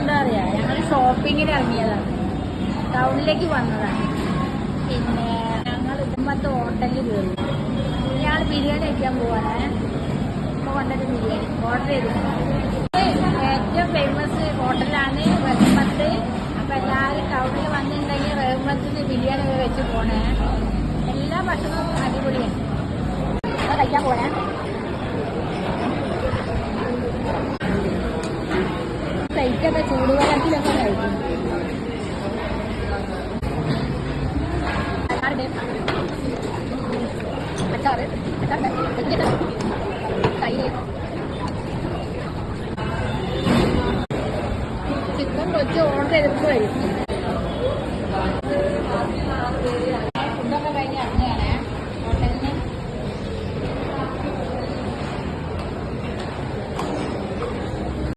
എന്താ പറയാ, ഞങ്ങൾ ഷോപ്പിങ്ങിന് ഇറങ്ങിയതാണ്, ടൗണിലേക്ക് വന്നതാണ്. പിന്നെ ഞങ്ങൾ ഇതുമ്പത്തെ ഹോട്ടലിൽ കയറി. ഞങ്ങൾ ബിരിയാണി കഴിക്കാൻ പോവാണ്. ഇപ്പോൾ കൊണ്ടൊരു ബിരിയാണി ഓർഡർ ചെയ്തിട്ടുണ്ട്. ഏറ്റവും ഫേമസ് ഹോട്ടലാണ് റഹ്മത്ത്. അപ്പം എല്ലാവരും ടൗണിൽ വന്നിട്ടുണ്ടെങ്കിൽ റഹ്മത്തിന് ബിരിയാണി ഒക്കെ വെച്ച് പോണേ. എല്ലാ ഭക്ഷണവും അടിപൊളിയാണ്. അത് കഴിക്കാൻ പോണേ. കഴിക്കൊക്കെ ചൂടുവെള്ളത്തിലൊക്കെ കഴിക്കും. അച്ചാറ് ചിക്കൻ പൊരിച്ച് ഓർഡർ ചെയ്തിട്ട് കഴിക്കും.